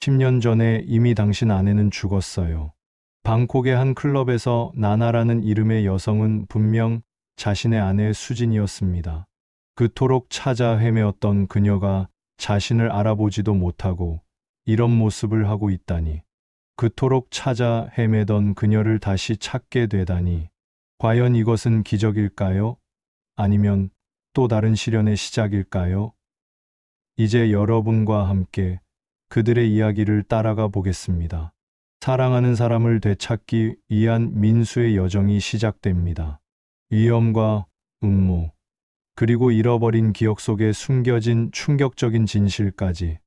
10년 전에 이미 당신 아내는 죽었어요. 방콕의 한 클럽에서 나나라는 이름의 여성은 분명 자신의 아내 수진이었습니다. 그토록 찾아 헤매었던 그녀가 자신을 알아보지도 못하고 이런 모습을 하고 있다니. 그토록 찾아 헤매던 그녀를 다시 찾게 되다니. 과연 이것은 기적일까요? 아니면 또 다른 시련의 시작일까요? 이제 여러분과 함께 그들의 이야기를 따라가 보겠습니다. 사랑하는 사람을 되찾기 위한 민수의 여정이 시작됩니다. 위험과 음모, 그리고 잃어버린 기억 속에 숨겨진 충격적인 진실까지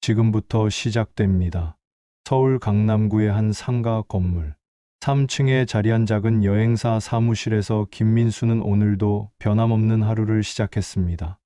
지금부터 시작됩니다. 서울 강남구의 한 상가 건물. 3층에 자리한 작은 여행사 사무실에서 김민수는 오늘도 변함없는 하루를 시작했습니다.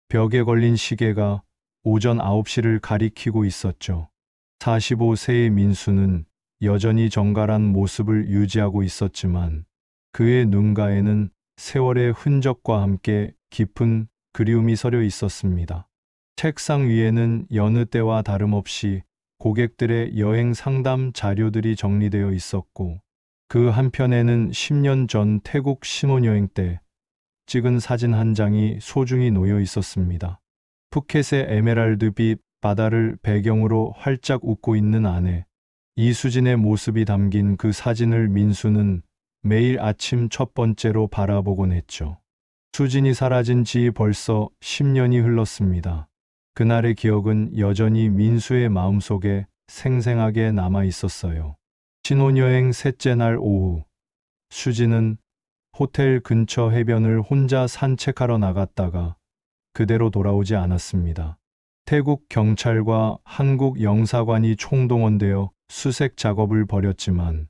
벽에 걸린 시계가 오전 9시를 가리키고 있었죠. 45세의 민수는 여전히 정갈한 모습을 유지하고 있었지만 그의 눈가에는 세월의 흔적과 함께 깊은 그리움이 서려 있었습니다. 책상 위에는 여느 때와 다름없이 고객들의 여행 상담 자료들이 정리되어 있었고 그 한편에는 10년 전 태국 신혼여행 때 찍은 사진 한 장이 소중히 놓여 있었습니다. 푸켓의 에메랄드빛 바다를 배경으로 활짝 웃고 있는 아내 이수진의 모습이 담긴 그 사진을 민수는 매일 아침 첫 번째로 바라보곤 했죠. 수진이 사라진 지 벌써 10년이 흘렀습니다. 그날의 기억은 여전히 민수의 마음속에 생생하게 남아 있었어요. 신혼여행 셋째 날 오후, 수진은 호텔 근처 해변을 혼자 산책하러 나갔다가 그대로 돌아오지 않았습니다. 태국 경찰과 한국 영사관이 총동원되어 수색 작업을 벌였지만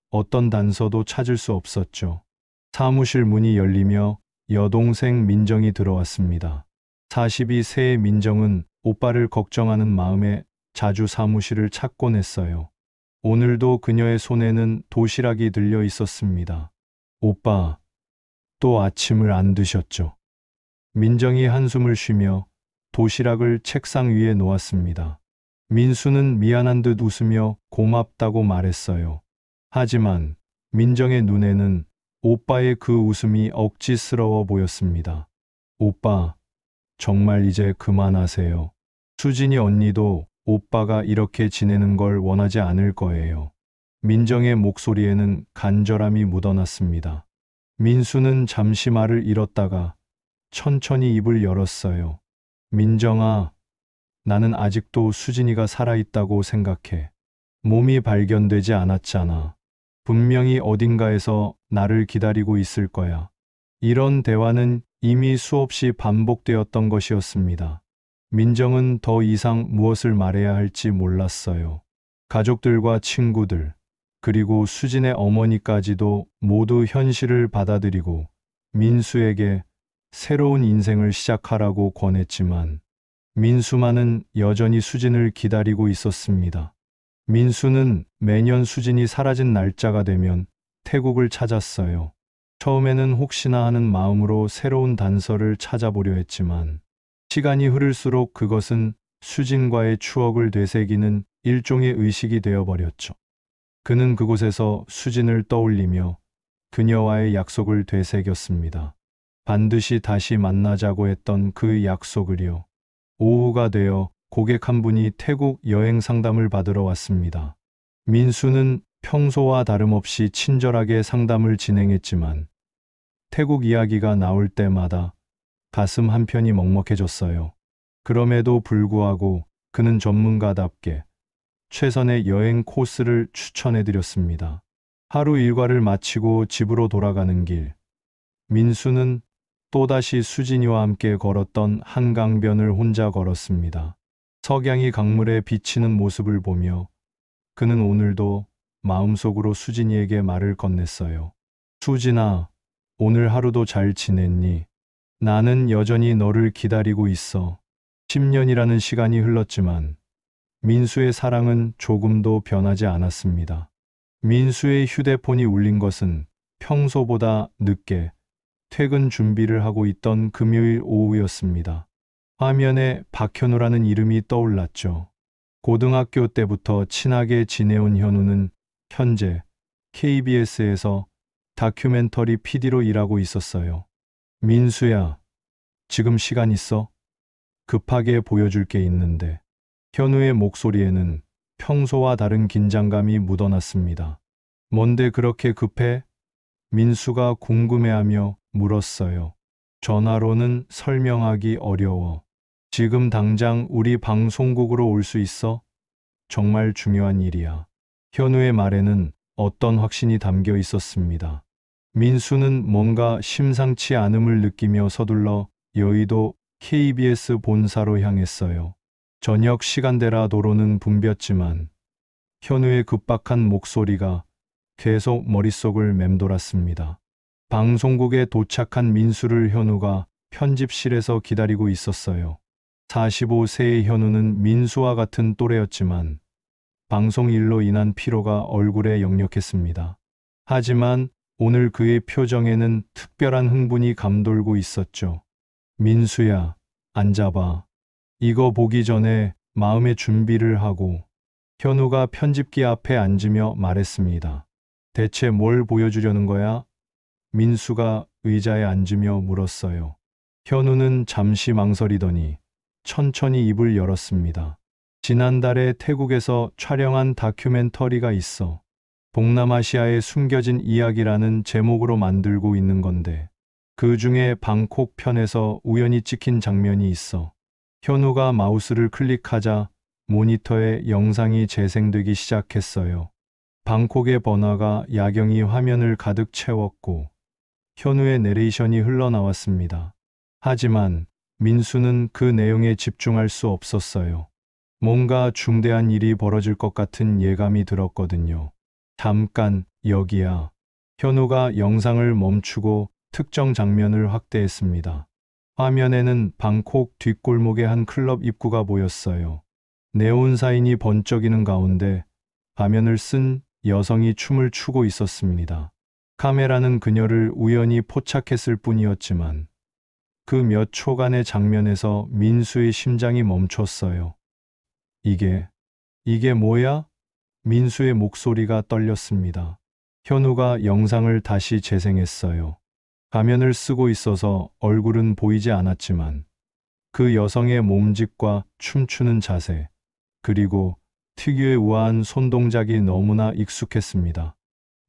어떤 단서도 찾을 수 없었죠. 사무실 문이 열리며 여동생 민정이 들어왔습니다. 42세의 민정은 오빠를 걱정하는 마음에 자주 사무실을 찾곤 했어요. 오늘도 그녀의 손에는 도시락이 들려 있었습니다. 오빠, 또 아침을 안 드셨죠? 민정이 한숨을 쉬며 도시락을 책상 위에 놓았습니다. 민수는 미안한 듯 웃으며 고맙다고 말했어요. 하지만 민정의 눈에는 오빠의 그 웃음이 억지스러워 보였습니다. 오빠, 정말 이제 그만하세요. 수진이 언니도 오빠가 이렇게 지내는 걸 원하지 않을 거예요. 민정의 목소리에는 간절함이 묻어났습니다. 민수는 잠시 말을 잃었다가 천천히 입을 열었어요. 민정아, 나는 아직도 수진이가 살아있다고 생각해. 몸이 발견되지 않았잖아. 분명히 어딘가에서 나를 기다리고 있을 거야. 이런 대화는 이미 수없이 반복되었던 것이었습니다. 민정은 더 이상 무엇을 말해야 할지 몰랐어요. 가족들과 친구들, 그리고 수진의 어머니까지도 모두 현실을 받아들이고 민수에게 새로운 인생을 시작하라고 권했지만 민수만은 여전히 수진을 기다리고 있었습니다. 민수는 매년 수진이 사라진 날짜가 되면 태국을 찾았어요. 처음에는 혹시나 하는 마음으로 새로운 단서를 찾아보려 했지만 시간이 흐를수록 그것은 수진과의 추억을 되새기는 일종의 의식이 되어버렸죠. 그는 그곳에서 수진을 떠올리며 그녀와의 약속을 되새겼습니다. 반드시 다시 만나자고 했던 그 약속을요. 오후가 되어 고객 한 분이 태국 여행 상담을 받으러 왔습니다. 민수는 평소와 다름없이 친절하게 상담을 진행했지만 태국 이야기가 나올 때마다 가슴 한편이 먹먹해졌어요. 그럼에도 불구하고 그는 전문가답게 최선의 여행 코스를 추천해드렸습니다. 하루 일과를 마치고 집으로 돌아가는 길, 민수는 또다시 수진이와 함께 걸었던 한강변을 혼자 걸었습니다. 석양이 강물에 비치는 모습을 보며 그는 오늘도 마음속으로 수진이에게 말을 건넸어요. 수진아, 오늘 하루도 잘 지냈니? 나는 여전히 너를 기다리고 있어. 10년이라는 시간이 흘렀지만 민수의 사랑은 조금도 변하지 않았습니다. 민수의 휴대폰이 울린 것은 평소보다 늦게 퇴근 준비를 하고 있던 금요일 오후였습니다. 화면에 박현우라는 이름이 떠올랐죠. 고등학교 때부터 친하게 지내온 현우는 현재 KBS에서 다큐멘터리 PD로 일하고 있었어요. 민수야, 지금 시간 있어? 급하게 보여줄 게 있는데. 현우의 목소리에는 평소와 다른 긴장감이 묻어났습니다. 뭔데 그렇게 급해? 민수가 궁금해하며 물었어요. 전화로는 설명하기 어려워. 지금 당장 우리 방송국으로 올 수 있어? 정말 중요한 일이야. 현우의 말에는 어떤 확신이 담겨 있었습니다. 민수는 뭔가 심상치 않음을 느끼며 서둘러 여의도 KBS 본사로 향했어요. 저녁 시간대라 도로는 붐볐지만 현우의 급박한 목소리가 계속 머릿속을 맴돌았습니다. 방송국에 도착한 민수를 현우가 편집실에서 기다리고 있었어요. 45세의 현우는 민수와 같은 또래였지만 방송 일로 인한 피로가 얼굴에 역력했습니다. 하지만 오늘 그의 표정에는 특별한 흥분이 감돌고 있었죠. 민수야, 앉아봐. 이거 보기 전에 마음의 준비를 하고. 현우가 편집기 앞에 앉으며 말했습니다. 대체 뭘 보여주려는 거야? 민수가 의자에 앉으며 물었어요. 현우는 잠시 망설이더니 천천히 입을 열었습니다. 지난달에 태국에서 촬영한 다큐멘터리가 있어. 동남아시아의 숨겨진 이야기라는 제목으로 만들고 있는 건데 그 중에 방콕 편에서 우연히 찍힌 장면이 있어. 현우가 마우스를 클릭하자 모니터에 영상이 재생되기 시작했어요. 방콕의 번화가 야경이 화면을 가득 채웠고 현우의 내레이션이 흘러나왔습니다. 하지만 민수는 그 내용에 집중할 수 없었어요. 뭔가 중대한 일이 벌어질 것 같은 예감이 들었거든요. 잠깐, 여기야. 현우가 영상을 멈추고 특정 장면을 확대했습니다. 화면에는 방콕 뒷골목의 한 클럽 입구가 보였어요. 네온 사인이 번쩍이는 가운데 가면을 쓴 여성이 춤을 추고 있었습니다. 카메라는 그녀를 우연히 포착했을 뿐이었지만 그 몇 초간의 장면에서 민수의 심장이 멈췄어요. 이게 뭐야? 민수의 목소리가 떨렸습니다. 현우가 영상을 다시 재생했어요. 가면을 쓰고 있어서 얼굴은 보이지 않았지만 그 여성의 몸짓과 춤추는 자세, 그리고 특유의 우아한 손동작이 너무나 익숙했습니다.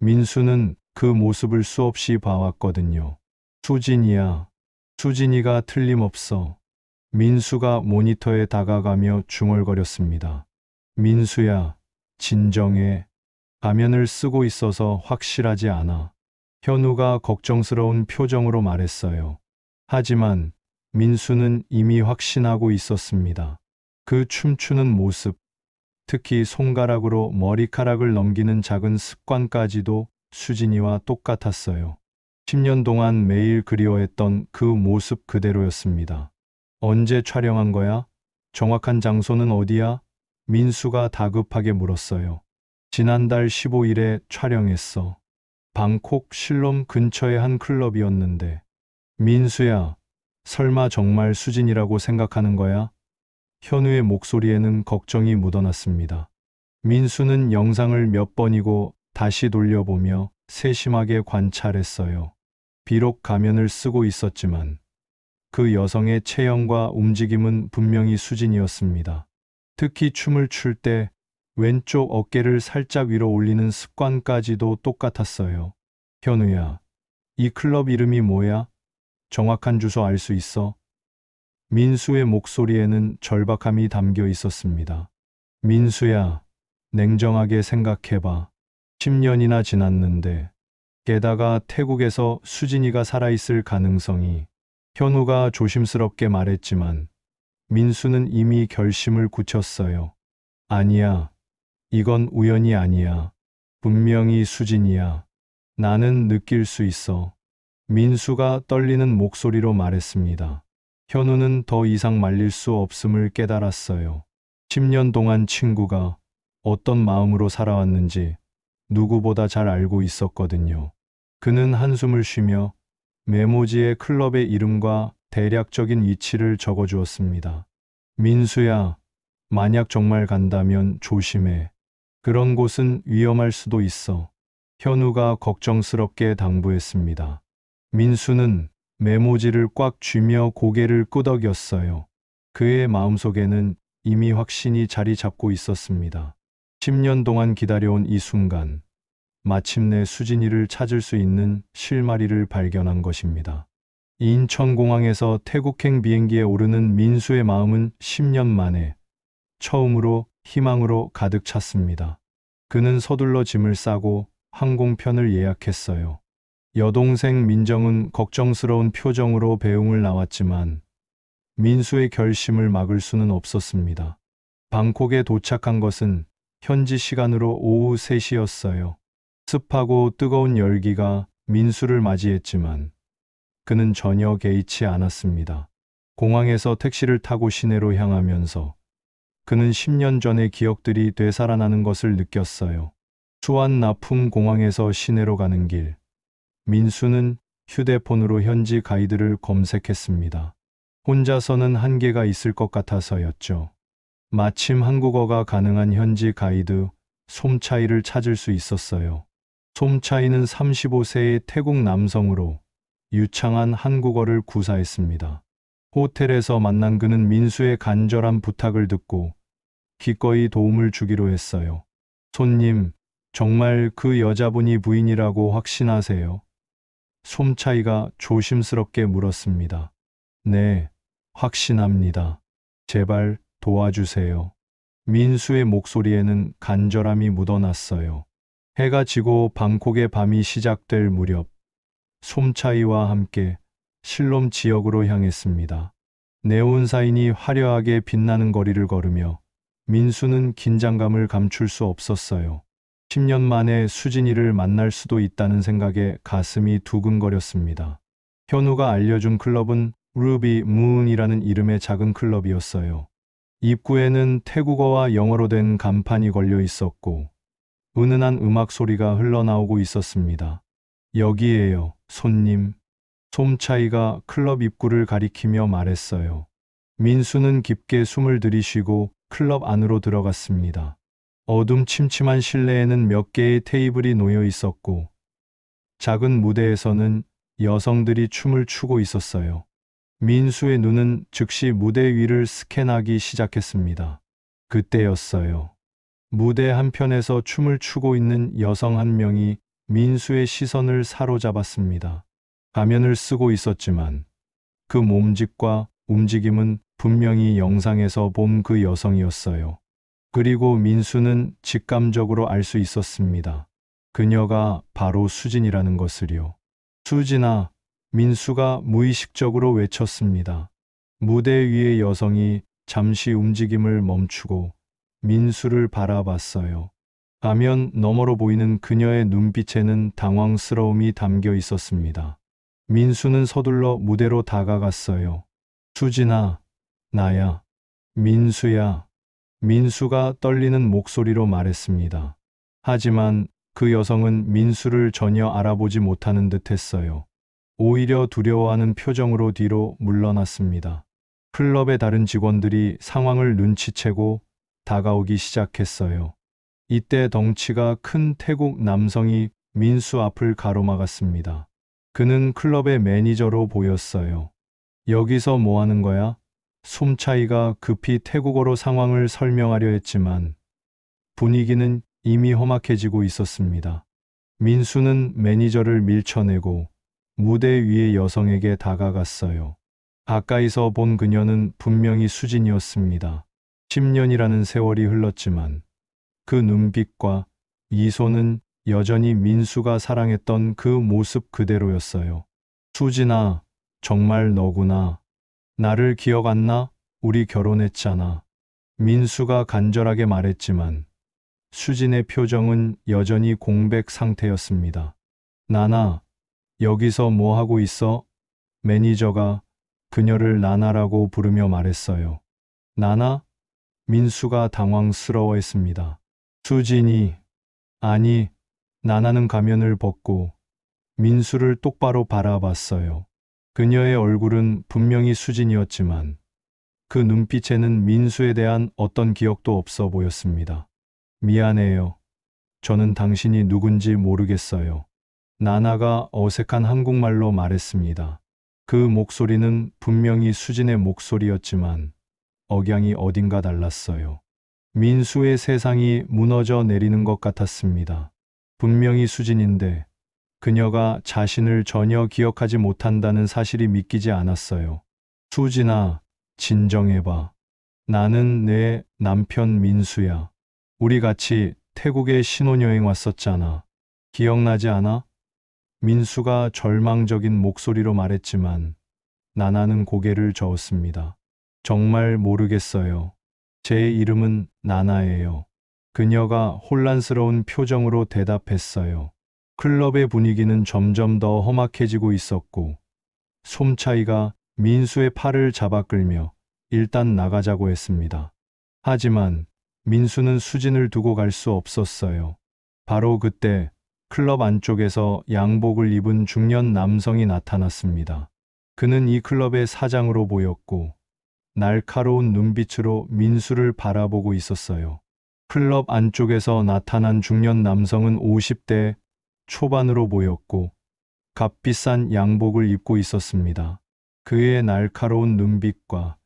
민수는 그 모습을 수없이 봐왔거든요. 수진이야. 수진이가 틀림없어. 민수가 모니터에 다가가며 중얼거렸습니다. 민수야, 진정해. 가면을 쓰고 있어서 확실하지 않아. 현우가 걱정스러운 표정으로 말했어요. 하지만 민수는 이미 확신하고 있었습니다. 그 춤추는 모습, 특히 손가락으로 머리카락을 넘기는 작은 습관까지도 수진이와 똑같았어요. 10년 동안 매일 그리워했던 그 모습 그대로였습니다. 언제 촬영한 거야? 정확한 장소는 어디야? 민수가 다급하게 물었어요. 지난달 15일에 촬영했어. 방콕 실롬 근처의 한 클럽이었는데. 민수야, 설마 정말 수진이라고 생각하는 거야? 현우의 목소리에는 걱정이 묻어났습니다. 민수는 영상을 몇 번이고 다시 돌려보며 세심하게 관찰했어요. 비록 가면을 쓰고 있었지만 그 여성의 체형과 움직임은 분명히 수진이었습니다. 특히 춤을 출 때 왼쪽 어깨를 살짝 위로 올리는 습관까지도 똑같았어요. 현우야, 이 클럽 이름이 뭐야? 정확한 주소 알 수 있어? 민수의 목소리에는 절박함이 담겨 있었습니다. 민수야, 냉정하게 생각해봐. 10년이나 지났는데, 게다가 태국에서 수진이가 살아있을 가능성이. 현우가 조심스럽게 말했지만 민수는 이미 결심을 굳혔어요. 아니야, 이건 우연이 아니야. 분명히 수진이야. 나는 느낄 수 있어. 민수가 떨리는 목소리로 말했습니다. 현우는 더 이상 말릴 수 없음을 깨달았어요. 10년 동안 친구가 어떤 마음으로 살아왔는지 누구보다 잘 알고 있었거든요. 그는 한숨을 쉬며 메모지에 클럽의 이름과 대략적인 위치를 적어주었습니다. 민수야, 만약 정말 간다면 조심해. 그런 곳은 위험할 수도 있어. 현우가 걱정스럽게 당부했습니다. 민수는 메모지를 꽉 쥐며 고개를 끄덕였어요. 그의 마음속에는 이미 확신이 자리 잡고 있었습니다. 10년 동안 기다려온 이 순간, 마침내 수진이를 찾을 수 있는 실마리를 발견한 것입니다. 인천공항에서 태국행 비행기에 오르는 민수의 마음은 10년 만에 처음으로 희망으로 가득 찼습니다. 그는 서둘러 짐을 싸고 항공편을 예약했어요. 여동생 민정은 걱정스러운 표정으로 배웅을 나왔지만 민수의 결심을 막을 수는 없었습니다. 방콕에 도착한 것은 현지 시간으로 오후 3시였어요. 습하고 뜨거운 열기가 민수를 맞이했지만 그는 전혀 개의치 않았습니다. 공항에서 택시를 타고 시내로 향하면서 그는 10년 전의 기억들이 되살아나는 것을 느꼈어요. 수완나품 공항에서 시내로 가는 길. 민수는 휴대폰으로 현지 가이드를 검색했습니다. 혼자서는 한계가 있을 것 같아서였죠. 마침 한국어가 가능한 현지 가이드 솜차이를 찾을 수 있었어요. 솜차이는 35세의 태국 남성으로 유창한 한국어를 구사했습니다. 호텔에서 만난 그는 민수의 간절한 부탁을 듣고 기꺼이 도움을 주기로 했어요. 손님, 정말 그 여자분이 부인이라고 확신하세요? 솜차이가 조심스럽게 물었습니다. 네, 확신합니다. 제발 도와주세요. 민수의 목소리에는 간절함이 묻어났어요. 해가 지고 방콕의 밤이 시작될 무렵, 솜차이와 함께 실롬 지역으로 향했습니다. 네온사인이 화려하게 빛나는 거리를 걸으며 민수는 긴장감을 감출 수 없었어요. 10년 만에 수진이를 만날 수도 있다는 생각에 가슴이 두근거렸습니다. 현우가 알려준 클럽은 루비 문이라는 이름의 작은 클럽이었어요. 입구에는 태국어와 영어로 된 간판이 걸려 있었고 은은한 음악 소리가 흘러나오고 있었습니다. 여기에요, 손님. 솜차이가 클럽 입구를 가리키며 말했어요. 민수는 깊게 숨을 들이쉬고 클럽 안으로 들어갔습니다. 어둠침침한 실내에는 몇 개의 테이블이 놓여 있었고 작은 무대에서는 여성들이 춤을 추고 있었어요. 민수의 눈은 즉시 무대 위를 스캔하기 시작했습니다. 그때였어요. 무대 한편에서 춤을 추고 있는 여성 한 명이 민수의 시선을 사로잡았습니다. 가면을 쓰고 있었지만 그 몸짓과 움직임은 분명히 영상에서 본 그 여성이었어요. 그리고 민수는 직감적으로 알 수 있었습니다. 그녀가 바로 수진이라는 것을요. 수진아, 민수가 무의식적으로 외쳤습니다. 무대 위의 여성이 잠시 움직임을 멈추고 민수를 바라봤어요. 가면 너머로 보이는 그녀의 눈빛에는 당황스러움이 담겨 있었습니다. 민수는 서둘러 무대로 다가갔어요. 수진아, 나야. 민수야. 민수가 떨리는 목소리로 말했습니다. 하지만 그 여성은 민수를 전혀 알아보지 못하는 듯 했어요. 오히려 두려워하는 표정으로 뒤로 물러났습니다. 클럽의 다른 직원들이 상황을 눈치채고 다가오기 시작했어요. 이때 덩치가 큰 태국 남성이 민수 앞을 가로막았습니다. 그는 클럽의 매니저로 보였어요. 여기서 뭐 하는 거야? 솜차이가 급히 태국어로 상황을 설명하려 했지만 분위기는 이미 험악해지고 있었습니다. 민수는 매니저를 밀쳐내고 무대 위의 여성에게 다가갔어요. 가까이서 본 그녀는 분명히 수진이었습니다. 10년이라는 세월이 흘렀지만 그 눈빛과 미소는 여전히 민수가 사랑했던 그 모습 그대로였어요. 수진아, 정말 너구나. 나를 기억 안 나? 우리 결혼했잖아. 민수가 간절하게 말했지만 수진의 표정은 여전히 공백 상태였습니다. 나나, 여기서 뭐 하고 있어? 매니저가 그녀를 나나라고 부르며 말했어요. 나나? 민수가 당황스러워했습니다. 수진이, 아니, 나나는 가면을 벗고 민수를 똑바로 바라봤어요. 그녀의 얼굴은 분명히 수진이었지만 그 눈빛에는 민수에 대한 어떤 기억도 없어 보였습니다. 미안해요. 저는 당신이 누군지 모르겠어요. 나나가 어색한 한국말로 말했습니다. 그 목소리는 분명히 수진의 목소리였지만 억양이 어딘가 달랐어요. 민수의 세상이 무너져 내리는 것 같았습니다. 분명히 수진인데 그녀가 자신을 전혀 기억하지 못한다는 사실이 믿기지 않았어요. 수진아, 진정해봐. 나는 내 남편 민수야. 우리 같이 태국에 신혼여행 왔었잖아. 기억나지 않아? 민수가 절망적인 목소리로 말했지만 나나는 고개를 저었습니다. 정말 모르겠어요. 제 이름은 나나예요. 그녀가 혼란스러운 표정으로 대답했어요. 클럽의 분위기는 점점 더 험악해지고 있었고 솜차이가 민수의 팔을 잡아 끌며 일단 나가자고 했습니다. 하지만 민수는 수진을 두고 갈 수 없었어요. 바로 그때 클럽 안쪽에서 양복을 입은 중년 남성이 나타났습니다. 그는 이 클럽의 사장으로 보였고 날카로운 눈빛으로 민수를 바라보고 있었어요. 클럽 안쪽에서 나타난 중년 남성은 50대 초반으로 보였고 값비싼 양복을 입고 있었습니다. 그의 날카로운 눈빛과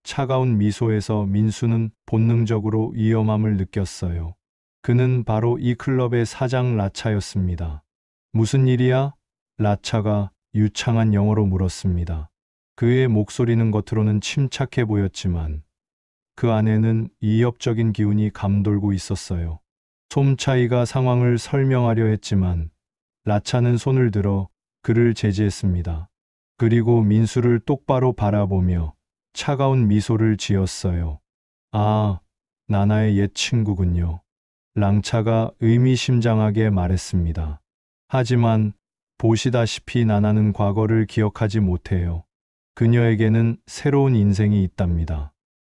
차가운 미소에서 민수는 본능적으로 위험함을 느꼈어요. 그는 바로 이 클럽의 사장 라차였습니다. 무슨 일이야? 라차가 유창한 영어로 물었습니다. 그의 목소리는 겉으로는 침착해 보였지만 그 안에는 위협적인 기운이 감돌고 있었어요. 솜차이가 상황을 설명하려 했지만 라차는 손을 들어 그를 제지했습니다. 그리고 민수를 똑바로 바라보며 차가운 미소를 지었어요. 아, 나나의 옛 친구군요. 랑차가 의미심장하게 말했습니다. 하지만 보시다시피 나나는 과거를 기억하지 못해요. 그녀에게는 새로운 인생이 있답니다.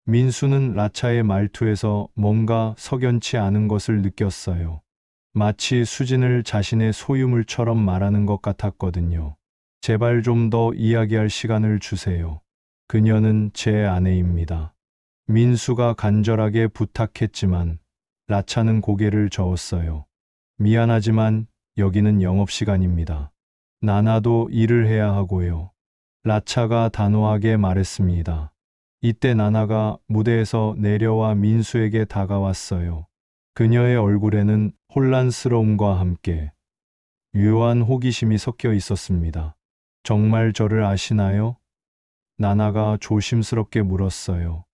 민수는 라차의 말투에서 뭔가 석연치 않은 것을 느꼈어요. 마치 수진을 자신의 소유물처럼 말하는 것 같았거든요. 제발 좀 더 이야기할 시간을 주세요. 그녀는 제 아내입니다. 민수가 간절하게 부탁했지만 라차는 고개를 저었어요. 미안하지만 여기는 영업시간입니다. 나나도 일을 해야 하고요. 라차가 단호하게 말했습니다. 이때 나나가 무대에서 내려와 민수에게 다가왔어요. 그녀의 얼굴에는 혼란스러움과 함께 묘한 호기심이 섞여 있었습니다. 정말 저를 아시나요? 나나가 조심스럽게 물었어요.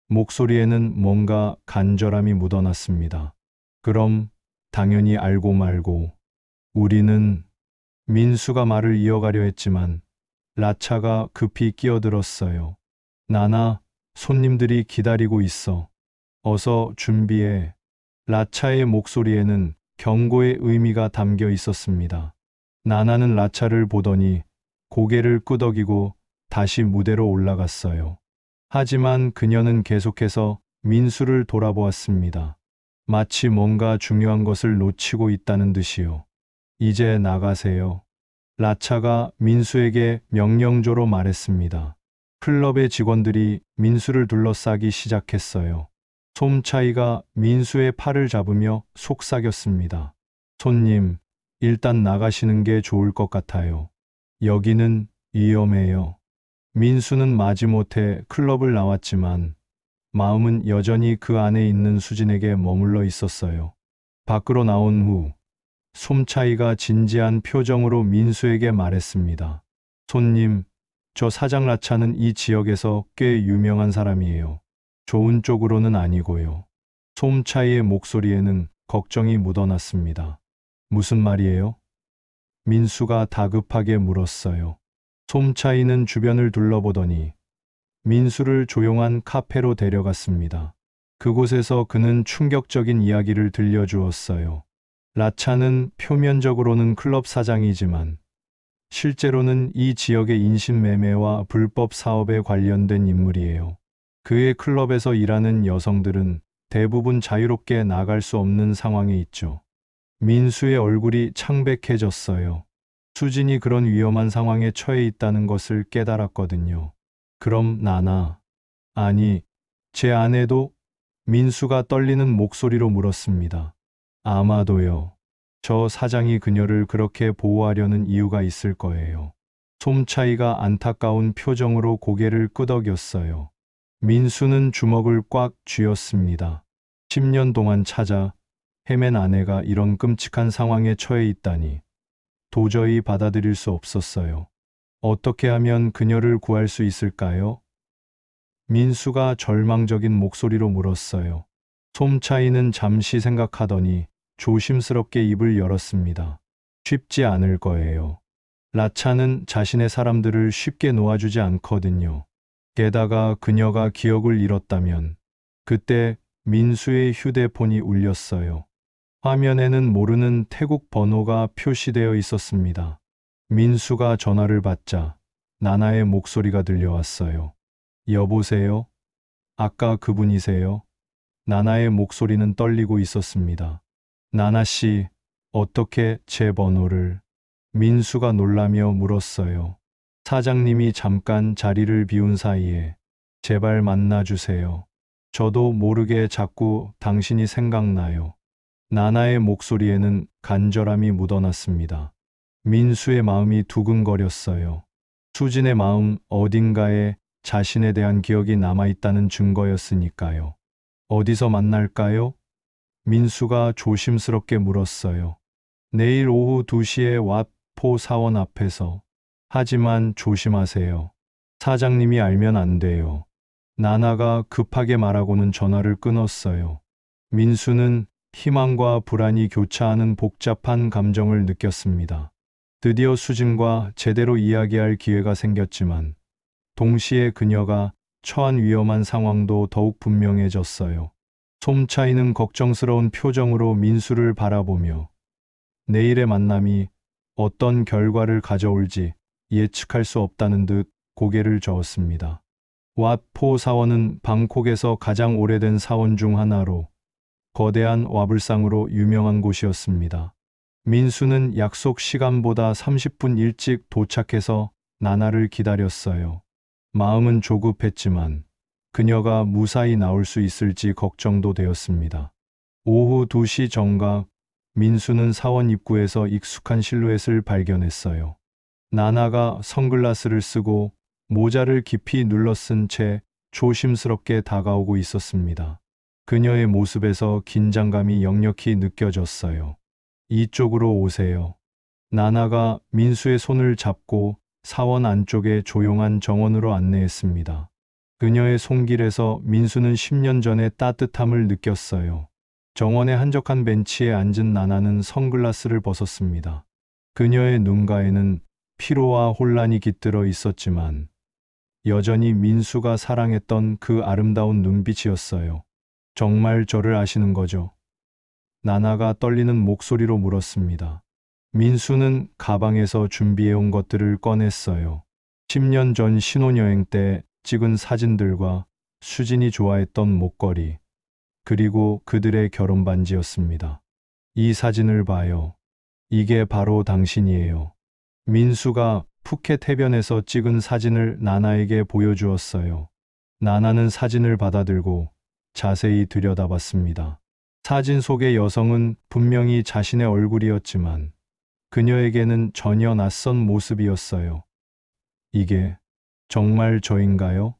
목소리에는 뭔가 간절함이 묻어났습니다. 그럼 당연히 알고 말고 우리는 민수가 말을 이어가려 했지만 라차가 급히 끼어들었어요. 나나, 손님들이 기다리고 있어. 어서 준비해. 라차의 목소리에는 경고의 의미가 담겨 있었습니다. 나나는 라차를 보더니 고개를 끄덕이고 다시 무대로 올라갔어요. 하지만 그녀는 계속해서 민수를 돌아보았습니다. 마치 뭔가 중요한 것을 놓치고 있다는 듯이요. 이제 나가세요. 라차가 민수에게 명령조로 말했습니다. 클럽의 직원들이 민수를 둘러싸기 시작했어요. 솜차이가 민수의 팔을 잡으며 속삭였습니다. 손님, 일단 나가시는 게 좋을 것 같아요. 여기는 위험해요. 민수는 마지못해 클럽을 나왔지만 마음은 여전히 그 안에 있는 수진에게 머물러 있었어요. 밖으로 나온 후 솜차이가 진지한 표정으로 민수에게 말했습니다. 손님, 저 사장 라차는 이 지역에서 꽤 유명한 사람이에요. 좋은 쪽으로는 아니고요. 솜차이의 목소리에는 걱정이 묻어났습니다. 무슨 말이에요? 민수가 다급하게 물었어요. 솜차이는 주변을 둘러보더니 민수를 조용한 카페로 데려갔습니다. 그곳에서 그는 충격적인 이야기를 들려주었어요. 라차는 표면적으로는 클럽 사장이지만 실제로는 이 지역의 인신매매와 불법 사업에 관련된 인물이에요. 그의 클럽에서 일하는 여성들은 대부분 자유롭게 나갈 수 없는 상황에 있죠. 민수의 얼굴이 창백해졌어요. 수진이 그런 위험한 상황에 처해 있다는 것을 깨달았거든요. 그럼 나나, 아니, 제 아내도? 민수가 떨리는 목소리로 물었습니다. 아마도요. 저 사장이 그녀를 그렇게 보호하려는 이유가 있을 거예요. 솜차이가 안타까운 표정으로 고개를 끄덕였어요. 민수는 주먹을 꽉 쥐었습니다. 10년 동안 찾아 헤맨 아내가 이런 끔찍한 상황에 처해 있다니 도저히 받아들일 수 없었어요. 어떻게 하면 그녀를 구할 수 있을까요? 민수가 절망적인 목소리로 물었어요. 솜차이는 잠시 생각하더니 조심스럽게 입을 열었습니다. 쉽지 않을 거예요. 라차는 자신의 사람들을 쉽게 놓아주지 않거든요. 게다가 그녀가 기억을 잃었다면 그때 민수의 휴대폰이 울렸어요. 화면에는 모르는 태국 번호가 표시되어 있었습니다. 민수가 전화를 받자 나나의 목소리가 들려왔어요. 여보세요? 아까 그분이세요? 나나의 목소리는 떨리고 있었습니다. 나나 씨, 어떻게 제 번호를? 민수가 놀라며 물었어요. 사장님이 잠깐 자리를 비운 사이에 제발 만나주세요. 저도 모르게 자꾸 당신이 생각나요. 나나의 목소리에는 간절함이 묻어났습니다. 민수의 마음이 두근거렸어요. 수진의 마음 어딘가에 자신에 대한 기억이 남아있다는 증거였으니까요. 어디서 만날까요? 민수가 조심스럽게 물었어요. 내일 오후 2시에 왓포 사원 앞에서. 하지만 조심하세요. 사장님이 알면 안 돼요. 나나가 급하게 말하고는 전화를 끊었어요. 민수는 희망과 불안이 교차하는 복잡한 감정을 느꼈습니다. 드디어 수진과 제대로 이야기할 기회가 생겼지만 동시에 그녀가 처한 위험한 상황도 더욱 분명해졌어요. 솜차이는 걱정스러운 표정으로 민수를 바라보며 내일의 만남이 어떤 결과를 가져올지 예측할 수 없다는 듯 고개를 저었습니다. 왓포 사원은 방콕에서 가장 오래된 사원 중 하나로 거대한 와불상으로 유명한 곳이었습니다. 민수는 약속 시간보다 30분 일찍 도착해서 나나를 기다렸어요. 마음은 조급했지만 그녀가 무사히 나올 수 있을지 걱정도 되었습니다. 오후 2시 정각, 민수는 사원 입구에서 익숙한 실루엣을 발견했어요. 나나가 선글라스를 쓰고 모자를 깊이 눌러쓴 채 조심스럽게 다가오고 있었습니다. 그녀의 모습에서 긴장감이 역력히 느껴졌어요. 이쪽으로 오세요. 나나가 민수의 손을 잡고 사원 안쪽의 조용한 정원으로 안내했습니다. 그녀의 손길에서 민수는 10년 전의 따뜻함을 느꼈어요. 정원의 한적한 벤치에 앉은 나나는 선글라스를 벗었습니다. 그녀의 눈가에는 피로와 혼란이 깃들어 있었지만 여전히 민수가 사랑했던 그 아름다운 눈빛이었어요. 정말 저를 아시는 거죠? 나나가 떨리는 목소리로 물었습니다. 민수는 가방에서 준비해온 것들을 꺼냈어요. 10년 전 신혼여행 때 찍은 사진들과 수진이 좋아했던 목걸이, 그리고 그들의 결혼 반지였습니다. 이 사진을 봐요. 이게 바로 당신이에요. 민수가 푸켓 해변에서 찍은 사진을 나나에게 보여주었어요. 나나는 사진을 받아들고 자세히 들여다봤습니다. 사진 속의 여성은 분명히 자신의 얼굴이었지만 그녀에게는 전혀 낯선 모습이었어요. 이게 정말 저인가요?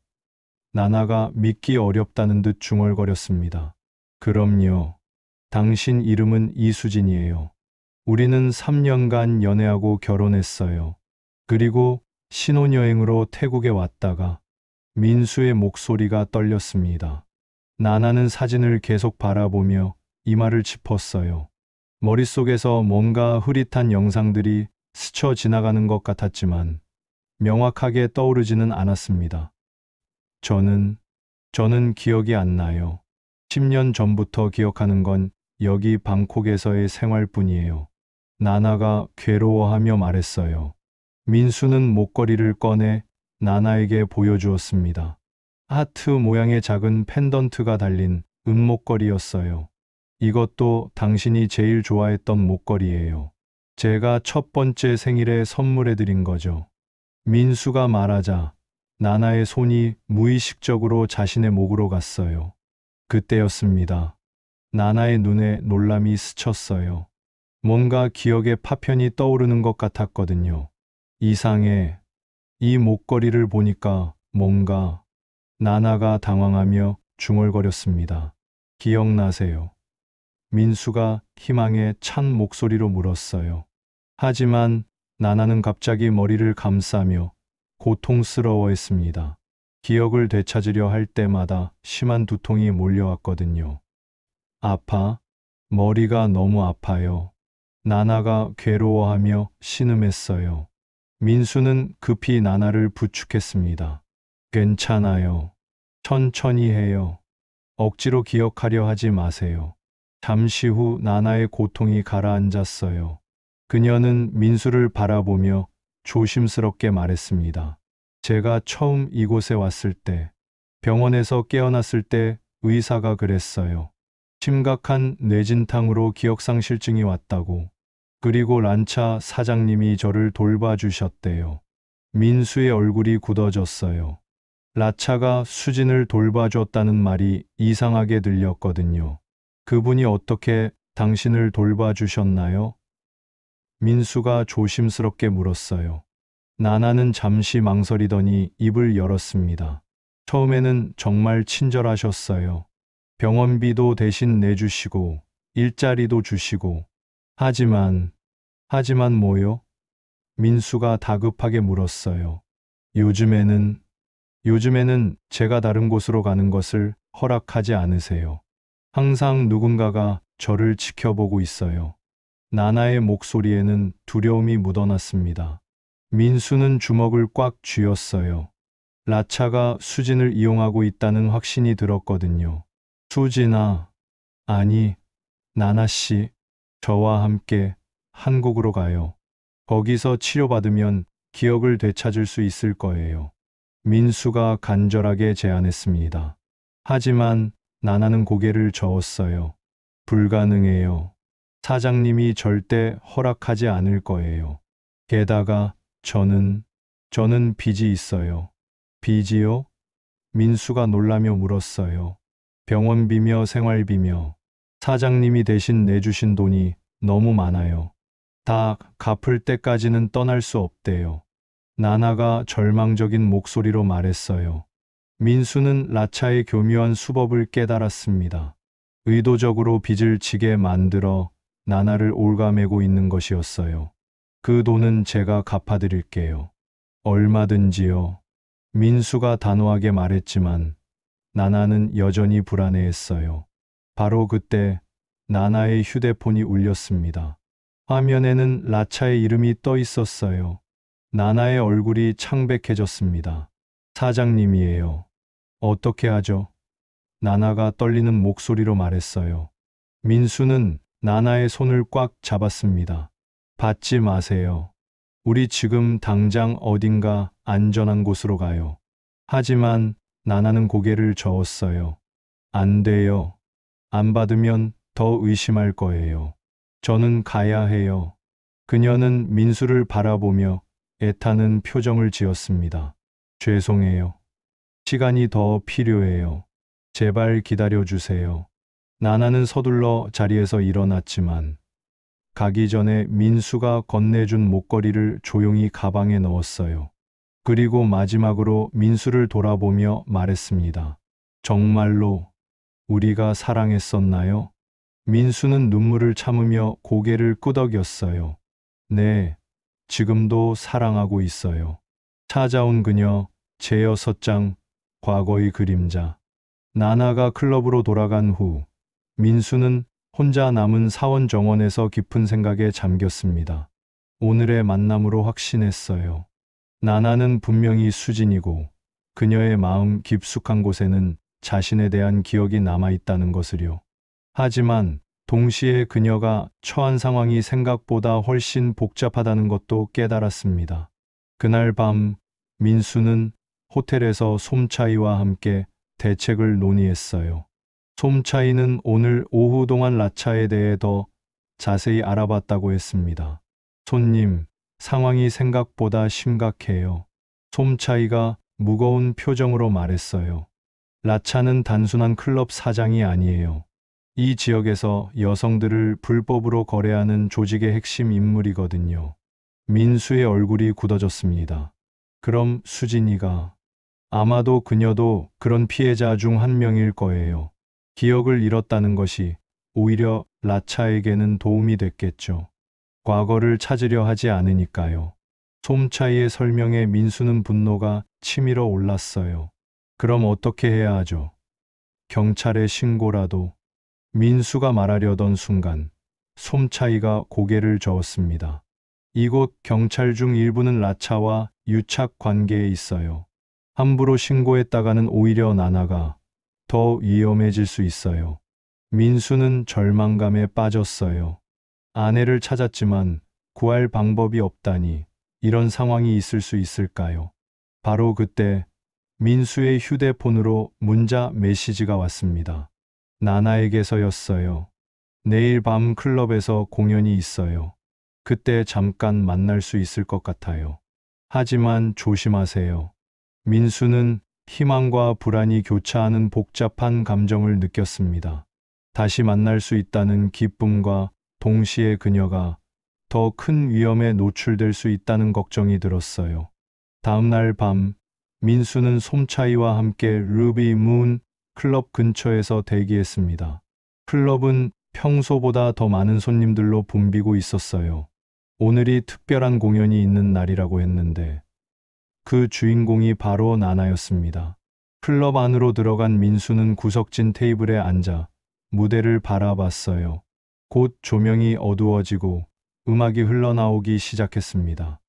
나나가 믿기 어렵다는 듯 중얼거렸습니다. 그럼요. 당신 이름은 이수진이에요. 우리는 3년간 연애하고 결혼했어요. 그리고 신혼여행으로 태국에 왔다가 민수의 목소리가 떨렸습니다. 나나는 사진을 계속 바라보며 이마를 짚었어요. 머릿속에서 뭔가 흐릿한 영상들이 스쳐 지나가는 것 같았지만 명확하게 떠오르지는 않았습니다. 저는 기억이 안 나요. 10년 전부터 기억하는 건 여기 방콕에서의 생활뿐이에요. 나나가 괴로워하며 말했어요. 민수는 목걸이를 꺼내 나나에게 보여주었습니다. 하트 모양의 작은 펜던트가 달린 은목걸이였어요. 이것도 당신이 제일 좋아했던 목걸이예요. 제가 첫 번째 생일에 선물해드린 거죠. 민수가 말하자 나나의 손이 무의식적으로 자신의 목으로 갔어요. 그때였습니다. 나나의 눈에 놀람이 스쳤어요. 뭔가 기억의 파편이 떠오르는 것 같았거든요. 이상해. 이 목걸이를 보니까 뭔가. 나나가 당황하며 중얼거렸습니다. 기억나세요? 민수가 희망에 찬 목소리로 물었어요. 하지만 나나는 갑자기 머리를 감싸며 고통스러워했습니다. 기억을 되찾으려 할 때마다 심한 두통이 몰려왔거든요. 아파? 머리가 너무 아파요. 나나가 괴로워하며 신음했어요. 민수는 급히 나나를 부축했습니다. 괜찮아요. 천천히 해요. 억지로 기억하려 하지 마세요. 잠시 후 나나의 고통이 가라앉았어요. 그녀는 민수를 바라보며 조심스럽게 말했습니다. 제가 처음 이곳에 왔을 때, 병원에서 깨어났을 때 의사가 그랬어요. 심각한 뇌진탕으로 기억상실증이 왔다고. 그리고 란차 사장님이 저를 돌봐주셨대요. 민수의 얼굴이 굳어졌어요. 라차가 수진을 돌봐줬다는 말이 이상하게 들렸거든요. 그분이 어떻게 당신을 돌봐주셨나요? 민수가 조심스럽게 물었어요. 나나는 잠시 망설이더니 입을 열었습니다. 처음에는 정말 친절하셨어요. 병원비도 대신 내주시고, 일자리도 주시고. 하지만 뭐요? 민수가 다급하게 물었어요. 요즘에는 제가 다른 곳으로 가는 것을 허락하지 않으세요. 항상 누군가가 저를 지켜보고 있어요. 나나의 목소리에는 두려움이 묻어났습니다. 민수는 주먹을 꽉 쥐었어요. 라차가 수진을 이용하고 있다는 확신이 들었거든요. 수진아, 아니, 나나 씨, 저와 함께 한국으로 가요. 거기서 치료받으면 기억을 되찾을 수 있을 거예요. 민수가 간절하게 제안했습니다. 하지만 나나는 고개를 저었어요. 불가능해요. 사장님이 절대 허락하지 않을 거예요. 게다가 저는 빚이 있어요. 빚이요? 민수가 놀라며 물었어요. 병원비며 생활비며 사장님이 대신 내주신 돈이 너무 많아요. 다 갚을 때까지는 떠날 수 없대요. 나나가 절망적인 목소리로 말했어요. 민수는 라차의 교묘한 수법을 깨달았습니다. 의도적으로 빚을 지게 만들어 나나를 옭아매고 있는 것이었어요. 그 돈은 제가 갚아드릴게요. 얼마든지요. 민수가 단호하게 말했지만 나나는 여전히 불안해했어요. 바로 그때 나나의 휴대폰이 울렸습니다. 화면에는 라차의 이름이 떠 있었어요. 나나의 얼굴이 창백해졌습니다. 사장님이에요. 어떻게 하죠? 나나가 떨리는 목소리로 말했어요. 민수는 나나의 손을 꽉 잡았습니다. 받지 마세요. 우리 지금 당장 어딘가 안전한 곳으로 가요. 하지만 나나는 고개를 저었어요. 안 돼요. 안 받으면 더 의심할 거예요. 저는 가야 해요. 그녀는 민수를 바라보며 애타는 표정을 지었습니다. 죄송해요. 시간이 더 필요해요. 제발 기다려 주세요. 나나는 서둘러 자리에서 일어났지만 가기 전에 민수가 건네준 목걸이를 조용히 가방에 넣었어요. 그리고 마지막으로 민수를 돌아보며 말했습니다. 정말로 우리가 사랑했었나요? 민수는 눈물을 참으며 고개를 끄덕였어요. 네, 지금도 사랑하고 있어요. 찾아온 그녀, 제6장, 과거의 그림자. 나나가 클럽으로 돌아간 후, 민수는 혼자 남은 사원 정원에서 깊은 생각에 잠겼습니다. 오늘의 만남으로 확신했어요. 나나는 분명히 수진이고, 그녀의 마음 깊숙한 곳에는 자신에 대한 기억이 남아있다는 것을요. 하지만 동시에 그녀가 처한 상황이 생각보다 훨씬 복잡하다는 것도 깨달았습니다. 그날 밤 민수는 호텔에서 솜차이와 함께 대책을 논의했어요. 솜차이는 오늘 오후 동안 라차에 대해 더 자세히 알아봤다고 했습니다. 손님, 상황이 생각보다 심각해요. 솜차이가 무거운 표정으로 말했어요. 라차는 단순한 클럽 사장이 아니에요. 이 지역에서 여성들을 불법으로 거래하는 조직의 핵심 인물이거든요. 민수의 얼굴이 굳어졌습니다. 그럼 수진이가, 아마도 그녀도 그런 피해자 중 한 명일 거예요. 기억을 잃었다는 것이 오히려 라차에게는 도움이 됐겠죠. 과거를 찾으려 하지 않으니까요. 솜차이의 설명에 민수는 분노가 치밀어 올랐어요. 그럼 어떻게 해야 하죠? 경찰에 신고라도. 민수가 말하려던 순간 솜차이가 고개를 저었습니다. 이곳 경찰 중 일부는 라차와 유착 관계에 있어요. 함부로 신고했다가는 오히려 나나가 더 위험해질 수 있어요. 민수는 절망감에 빠졌어요. 아내를 찾았지만 구할 방법이 없다니 이런 상황이 있을 수 있을까요? 바로 그때 민수의 휴대폰으로 문자 메시지가 왔습니다. 나나에게서였어요. 내일 밤 클럽에서 공연이 있어요. 그때 잠깐 만날 수 있을 것 같아요. 하지만 조심하세요. 민수는 희망과 불안이 교차하는 복잡한 감정을 느꼈습니다. 다시 만날 수 있다는 기쁨과 동시에 그녀가 더 큰 위험에 노출될 수 있다는 걱정이 들었어요. 다음 날 밤, 민수는 솜차이와 함께 루비 문 클럽 근처에서 대기했습니다. 클럽은 평소보다 더 많은 손님들로 붐비고 있었어요. 오늘이 특별한 공연이 있는 날이라고 했는데 그 주인공이 바로 나나였습니다. 클럽 안으로 들어간 민수는 구석진 테이블에 앉아 무대를 바라봤어요. 곧 조명이 어두워지고 음악이 흘러나오기 시작했습니다.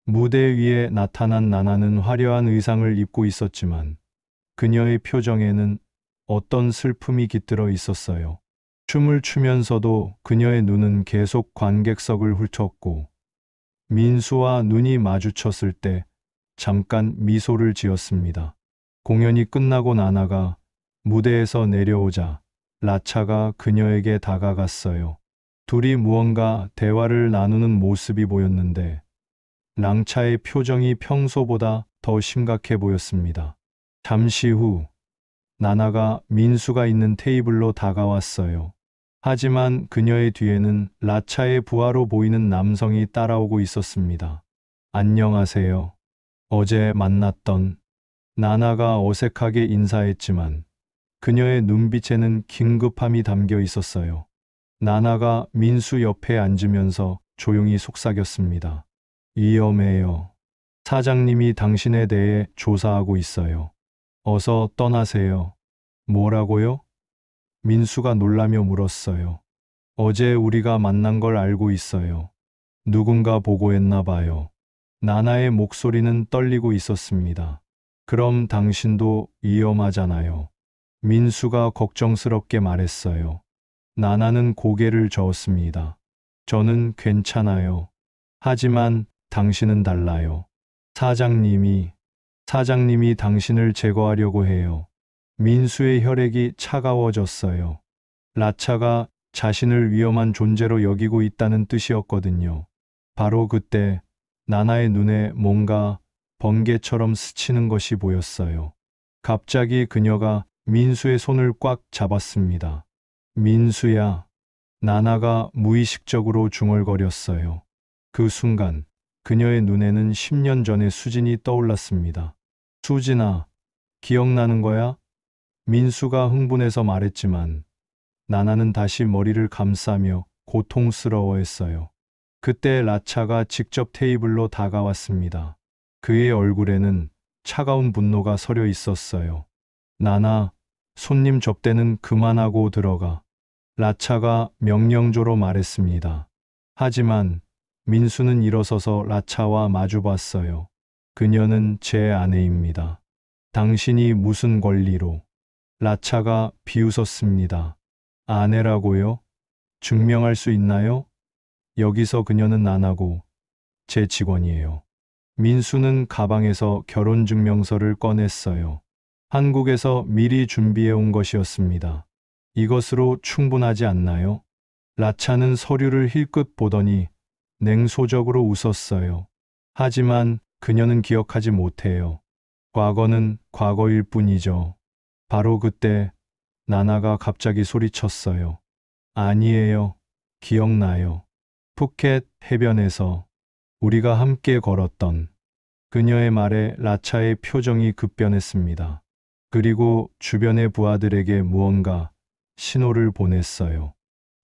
무대 위에 나타난 나나는 화려한 의상을 입고 있었지만 그녀의 표정에는 어떤 슬픔이 깃들어 있었어요. 춤을 추면서도 그녀의 눈은 계속 관객석을 훑었고 민수와 눈이 마주쳤을 때 잠깐 미소를 지었습니다. 공연이 끝나고 나나가 무대에서 내려오자 라차가 그녀에게 다가갔어요. 둘이 무언가 대화를 나누는 모습이 보였는데 랑차의 표정이 평소보다 더 심각해 보였습니다. 잠시 후 나나가 민수가 있는 테이블로 다가왔어요. 하지만 그녀의 뒤에는 라차의 부하로 보이는 남성이 따라오고 있었습니다. 안녕하세요. 어제 만났던. 나나가 어색하게 인사했지만 그녀의 눈빛에는 긴급함이 담겨 있었어요. 나나가 민수 옆에 앉으면서 조용히 속삭였습니다. 위험해요. 사장님이 당신에 대해 조사하고 있어요. 어서 떠나세요. 뭐라고요? 민수가 놀라며 물었어요. 어제 우리가 만난 걸 알고 있어요. 누군가 보고했나 봐요. 나나의 목소리는 떨리고 있었습니다. 그럼 당신도 위험하잖아요. 민수가 걱정스럽게 말했어요. 나나는 고개를 저었습니다. 저는 괜찮아요. 하지만 당신은 달라요. 사장님이 당신을 제거하려고 해요. 민수의 혈액이 차가워졌어요. 라차가 자신을 위험한 존재로 여기고 있다는 뜻이었거든요. 바로 그때 나나의 눈에 뭔가 번개처럼 스치는 것이 보였어요. 갑자기 그녀가 민수의 손을 꽉 잡았습니다. 민수야. 나나가 무의식적으로 중얼거렸어요. 그 순간 그녀의 눈에는 10년 전의 수진이 떠올랐습니다. 수진아, 기억나는 거야? 민수가 흥분해서 말했지만 나나는 다시 머리를 감싸며 고통스러워했어요. 그때 라차가 직접 테이블로 다가왔습니다. 그의 얼굴에는 차가운 분노가 서려 있었어요. 나나, 손님 접대는 그만하고 들어가. 라차가 명령조로 말했습니다. 하지만 민수는 일어서서 라차와 마주봤어요. 그녀는 제 아내입니다. 당신이 무슨 권리로? 라차가 비웃었습니다. 아내라고요? 증명할 수 있나요? 여기서 그녀는 나나고 제 직원이에요. 민수는 가방에서 결혼증명서를 꺼냈어요. 한국에서 미리 준비해 온 것이었습니다. 이것으로 충분하지 않나요? 라차는 서류를 힐끗 보더니 냉소적으로 웃었어요. 하지만 그녀는 기억하지 못해요. 과거는 과거일 뿐이죠. 바로 그때 나나가 갑자기 소리쳤어요. 아니에요. 기억나요. 푸켓 해변에서 우리가 함께 걸었던 그녀의 말에 라차의 표정이 급변했습니다. 그리고 주변의 부하들에게 무언가 신호를 보냈어요.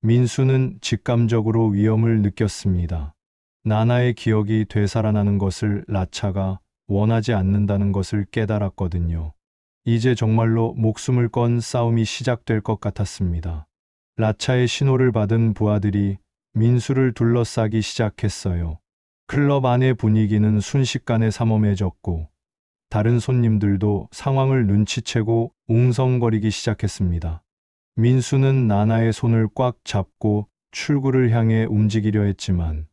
민수는 직감적으로 위험을 느꼈습니다. 나나의 기억이 되살아나는 것을 라차가 원하지 않는다는 것을 깨달았거든요. 이제 정말로 목숨을 건 싸움이 시작될 것 같았습니다. 라차의 신호를 받은 부하들이 민수를 둘러싸기 시작했어요. 클럽 안의 분위기는 순식간에 삼엄해졌고 다른 손님들도 상황을 눈치채고 웅성거리기 시작했습니다. 민수는 나나의 손을 꽉 잡고 출구를 향해 움직이려 했지만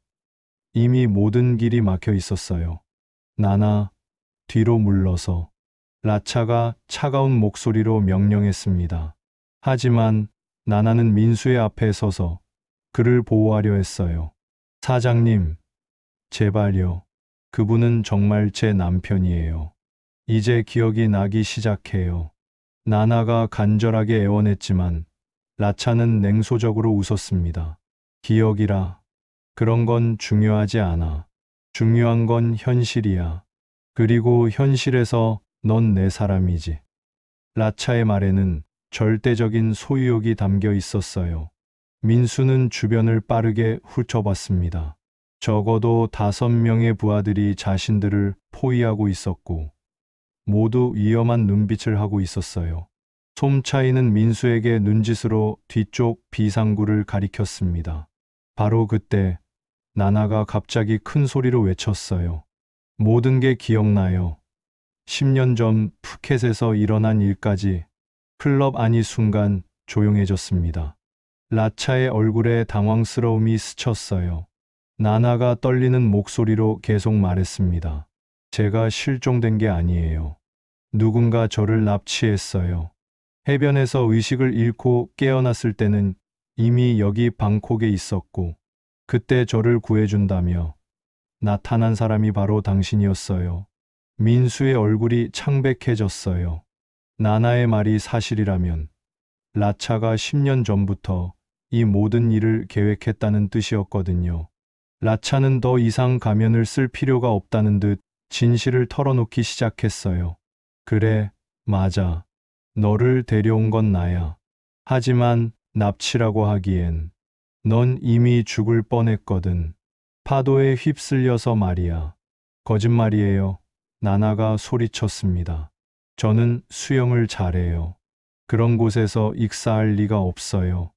이미 모든 길이 막혀 있었어요. 나나, 뒤로 물러서. 라차가 차가운 목소리로 명령했습니다. 하지만 나나는 민수의 앞에 서서 그를 보호하려 했어요. 사장님, 제발요. 그분은 정말 제 남편이에요. 이제 기억이 나기 시작해요. 나나가 간절하게 애원했지만 라차는 냉소적으로 웃었습니다. 기억이라. 그런 건 중요하지 않아. 중요한 건 현실이야. 그리고 현실에서 넌 내 사람이지. 라차의 말에는 절대적인 소유욕이 담겨 있었어요. 민수는 주변을 빠르게 훑어봤습니다. 적어도 5명의 부하들이 자신들을 포위하고 있었고 모두 위험한 눈빛을 하고 있었어요. 솜차이는 민수에게 눈짓으로 뒤쪽 비상구를 가리켰습니다. 바로 그때 나나가 갑자기 큰 소리로 외쳤어요. 모든 게 기억나요. 10년 전 푸켓에서 일어난 일까지. 클럽 안이 순간 조용해졌습니다. 라차의 얼굴에 당황스러움이 스쳤어요. 나나가 떨리는 목소리로 계속 말했습니다. 제가 실종된 게 아니에요. 누군가 저를 납치했어요. 해변에서 의식을 잃고 깨어났을 때는 이미 여기 방콕에 있었고 그때 저를 구해준다며 나타난 사람이 바로 당신이었어요. 민수의 얼굴이 창백해졌어요. 나나의 말이 사실이라면 라차가 10년 전부터 이 모든 일을 계획했다는 뜻이었거든요. 라차는 더 이상 가면을 쓸 필요가 없다는 듯 진실을 털어놓기 시작했어요. 그래, 맞아. 너를 데려온 건 나야. 하지만 납치라고 하기엔 넌 이미 죽을 뻔했거든. 파도에 휩쓸려서 말이야. 거짓말이에요. 나나가 소리쳤습니다. 저는 수영을 잘해요. 그런 곳에서 익사할 리가 없어요.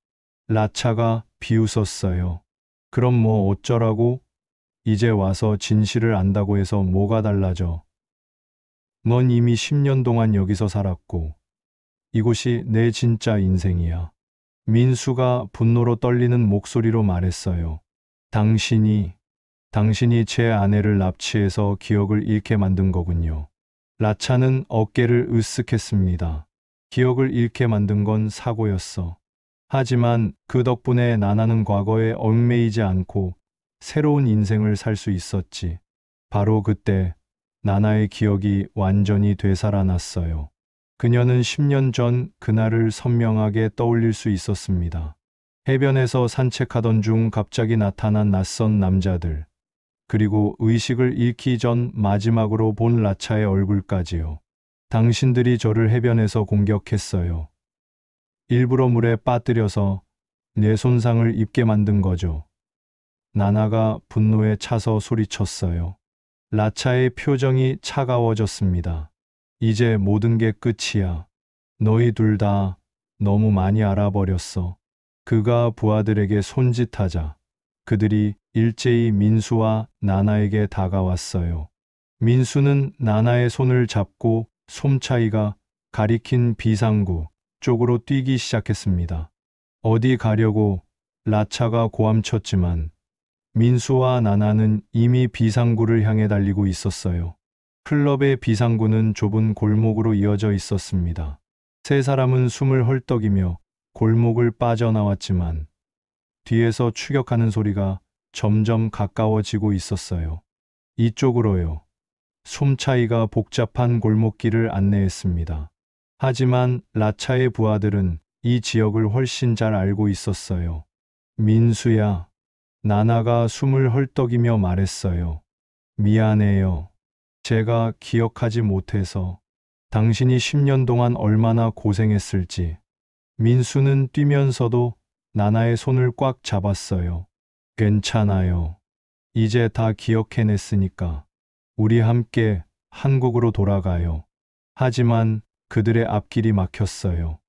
라차가 비웃었어요. 그럼 뭐 어쩌라고? 이제 와서 진실을 안다고 해서 뭐가 달라져? 넌 이미 10년 동안 여기서 살았고 이곳이 내 진짜 인생이야. 민수가 분노로 떨리는 목소리로 말했어요. 당신이 제 아내를 납치해서 기억을 잃게 만든 거군요. 라차는 어깨를 으쓱했습니다. 기억을 잃게 만든 건 사고였어. 하지만 그 덕분에 나나는 과거에 얽매이지 않고 새로운 인생을 살 수 있었지. 바로 그때 나나의 기억이 완전히 되살아났어요. 그녀는 10년 전 그날을 선명하게 떠올릴 수 있었습니다. 해변에서 산책하던 중 갑자기 나타난 낯선 남자들, 그리고 의식을 잃기 전 마지막으로 본 라차의 얼굴까지요. 당신들이 저를 해변에서 공격했어요. 일부러 물에 빠뜨려서 뇌 손상을 입게 만든 거죠. 나나가 분노에 차서 소리쳤어요. 라차의 표정이 차가워졌습니다. 이제 모든 게 끝이야. 너희 둘 다 너무 많이 알아버렸어. 그가 부하들에게 손짓하자 그들이 일제히 민수와 나나에게 다가왔어요. 민수는 나나의 손을 잡고 솜차이가 가리킨 비상구 쪽으로 뛰기 시작했습니다. 어디 가려고? 라차가 고함쳤지만 민수와 나나는 이미 비상구를 향해 달리고 있었어요. 클럽의 비상구는 좁은 골목으로 이어져 있었습니다. 세 사람은 숨을 헐떡이며 골목을 빠져나왔지만 뒤에서 추격하는 소리가 점점 가까워지고 있었어요. 이쪽으로요. 솜차이가 복잡한 골목길을 안내했습니다. 하지만 라차의 부하들은 이 지역을 훨씬 잘 알고 있었어요. 민수야, 나나가 숨을 헐떡이며 말했어요. 미안해요. 제가 기억하지 못해서. 당신이 10년 동안 얼마나 고생했을지. 민수는 뛰면서도 나나의 손을 꽉 잡았어요. 괜찮아요. 이제 다 기억해냈으니까. 우리 함께 한국으로 돌아가요. 하지만 그들의 앞길이 막혔어요.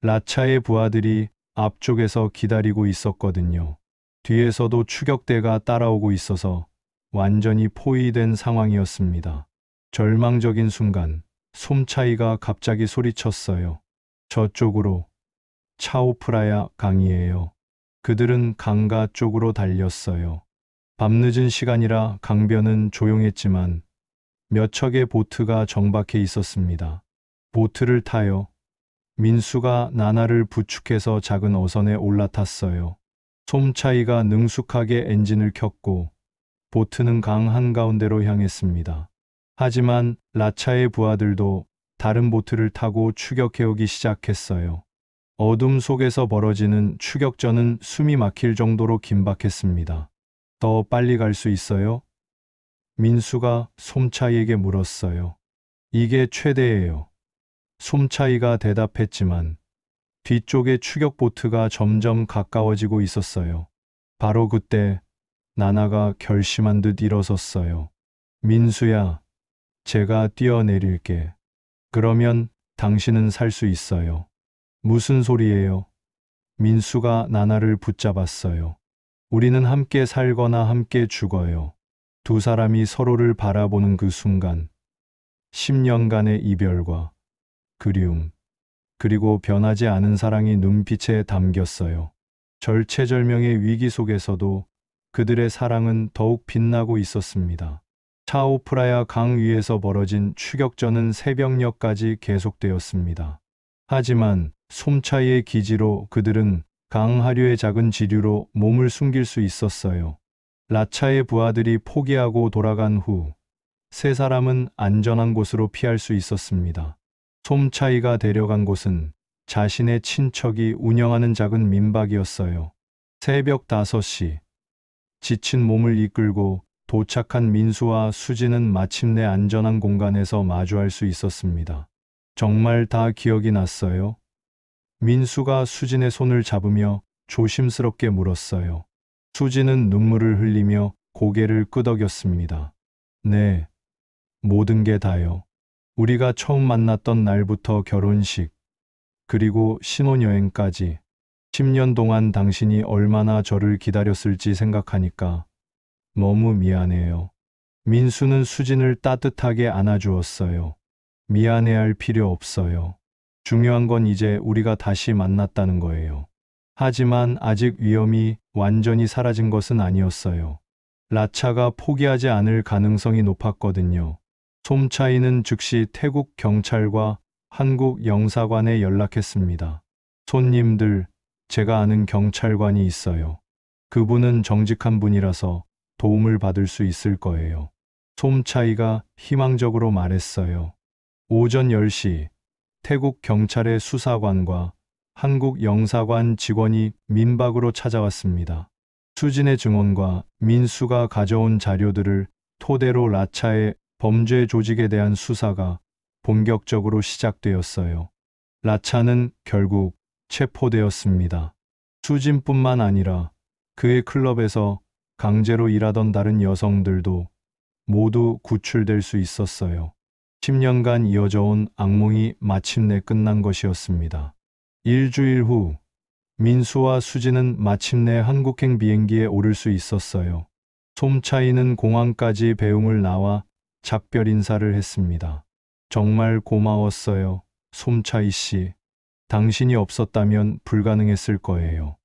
라차의 부하들이 앞쪽에서 기다리고 있었거든요. 뒤에서도 추격대가 따라오고 있어서 완전히 포위된 상황이었습니다. 절망적인 순간, 솜차이가 갑자기 소리쳤어요. 저쪽으로. 차오프라야 강이에요. 그들은 강가 쪽으로 달렸어요. 밤늦은 시간이라 강변은 조용했지만 몇 척의 보트가 정박해 있었습니다. 보트를 타요. 민수가 나나를 부축해서 작은 어선에 올라탔어요. 솜차이가 능숙하게 엔진을 켰고 보트는 강 한가운데로 향했습니다. 하지만 라차의 부하들도 다른 보트를 타고 추격해오기 시작했어요. 어둠 속에서 벌어지는 추격전은 숨이 막힐 정도로 긴박했습니다. 더 빨리 갈 수 있어요? 민수가 솜차이에게 물었어요. 이게 최대예요. 솜차이가 대답했지만 뒤쪽의 추격 보트가 점점 가까워지고 있었어요. 바로 그때 나나가 결심한 듯 일어섰어요. 민수야, 제가 뛰어내릴게. 그러면 당신은 살 수 있어요. 무슨 소리예요? 민수가 나나를 붙잡았어요. 우리는 함께 살거나 함께 죽어요. 두 사람이 서로를 바라보는 그 순간, 10년간의 이별과 그리움, 그리고 변하지 않은 사랑이 눈빛에 담겼어요. 절체절명의 위기 속에서도 그들의 사랑은 더욱 빛나고 있었습니다. 차오프라야 강 위에서 벌어진 추격전은 새벽녘까지 계속되었습니다. 하지만 솜차이의 기지로 그들은 강 하류의 작은 지류로 몸을 숨길 수 있었어요. 라차의 부하들이 포기하고 돌아간 후 세 사람은 안전한 곳으로 피할 수 있었습니다. 솜차이가 데려간 곳은 자신의 친척이 운영하는 작은 민박이었어요. 새벽 5시, 지친 몸을 이끌고 도착한 민수와 수지는 마침내 안전한 공간에서 마주할 수 있었습니다. 정말 다 기억이 났어요? 민수가 수진의 손을 잡으며 조심스럽게 물었어요. 수진은 눈물을 흘리며 고개를 끄덕였습니다. 네, 모든 게 다요. 우리가 처음 만났던 날부터 결혼식, 그리고 신혼여행까지 10년 동안 당신이 얼마나 저를 기다렸을지 생각하니까 너무 미안해요. 민수는 수진을 따뜻하게 안아주었어요. 미안해할 필요 없어요. 중요한 건 이제 우리가 다시 만났다는 거예요. 하지만 아직 위험이 완전히 사라진 것은 아니었어요. 라차가 포기하지 않을 가능성이 높았거든요. 솜차이는 즉시 태국 경찰과 한국 영사관에 연락했습니다. 손님들, 제가 아는 경찰관이 있어요. 그분은 정직한 분이라서 도움을 받을 수 있을 거예요. 솜차이가 희망적으로 말했어요. 오전 10시, 태국 경찰의 수사관과 한국 영사관 직원이 민박으로 찾아왔습니다. 수진의 증언과 민수가 가져온 자료들을 토대로 라차의 범죄 조직에 대한 수사가 본격적으로 시작되었어요. 라차는 결국 체포되었습니다. 수진뿐만 아니라 그의 클럽에서 강제로 일하던 다른 여성들도 모두 구출될 수 있었어요. 10년간 이어져온 악몽이 마침내 끝난 것이었습니다. 일주일 후, 민수와 수진은 마침내 한국행 비행기에 오를 수 있었어요. 솜차이는 공항까지 배웅을 나와 작별 인사를 했습니다. 정말 고마웠어요, 솜차이 씨. 당신이 없었다면 불가능했을 거예요.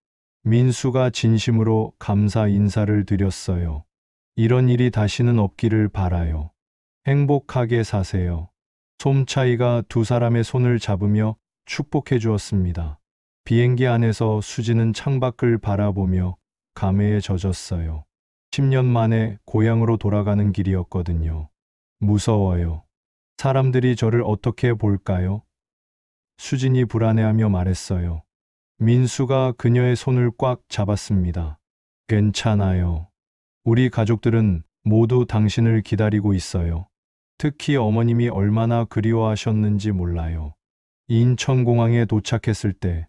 민수가 진심으로 감사 인사를 드렸어요. 이런 일이 다시는 없기를 바라요. 행복하게 사세요. 솜차이가 두 사람의 손을 잡으며 축복해 주었습니다. 비행기 안에서 수지는 창밖을 바라보며 감회에 젖었어요. 10년 만에 고향으로 돌아가는 길이었거든요. 무서워요. 사람들이 저를 어떻게 볼까요? 수진이 불안해하며 말했어요. 민수가 그녀의 손을 꽉 잡았습니다. 괜찮아요. 우리 가족들은 모두 당신을 기다리고 있어요. 특히 어머님이 얼마나 그리워하셨는지 몰라요. 인천공항에 도착했을 때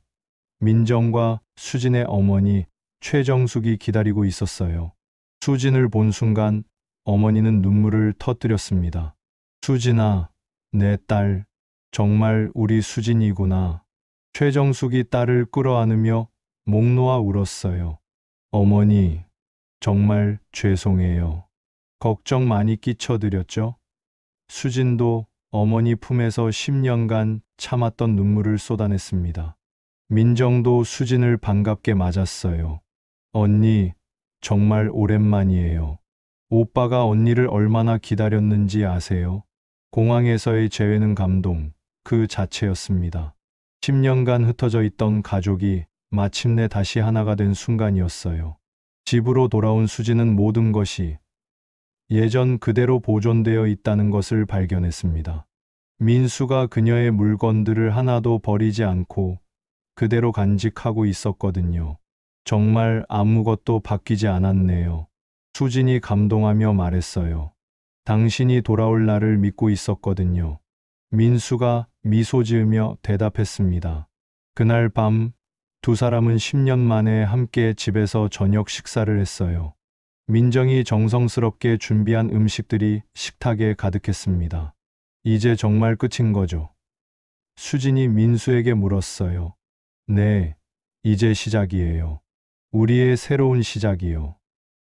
민정과 수진의 어머니 최정숙이 기다리고 있었어요. 수진을 본 순간 어머니는 눈물을 터뜨렸습니다. 수진아, 내 딸, 정말 우리 수진이구나. 최정숙이 딸을 끌어안으며 목 놓아 울었어요. 어머니, 정말 죄송해요. 걱정 많이 끼쳐드렸죠? 수진도 어머니 품에서 10년간 참았던 눈물을 쏟아냈습니다. 민정도 수진을 반갑게 맞았어요. 언니, 정말 오랜만이에요. 오빠가 언니를 얼마나 기다렸는지 아세요? 공항에서의 재회는 감동 그 자체였습니다. 10년간 흩어져 있던 가족이 마침내 다시 하나가 된 순간이었어요. 집으로 돌아온 수진은 모든 것이 예전 그대로 보존되어 있다는 것을 발견했습니다. 민수가 그녀의 물건들을 하나도 버리지 않고 그대로 간직하고 있었거든요. 정말 아무것도 바뀌지 않았네요. 수진이 감동하며 말했어요. 당신이 돌아올 날을 믿고 있었거든요. 민수가 미소 지으며 대답했습니다. 그날 밤 두 사람은 10년 만에 함께 집에서 저녁 식사를 했어요. 민정이 정성스럽게 준비한 음식들이 식탁에 가득했습니다. 이제 정말 끝인 거죠? 수진이 민수에게 물었어요. 네, 이제 시작이에요. 우리의 새로운 시작이요.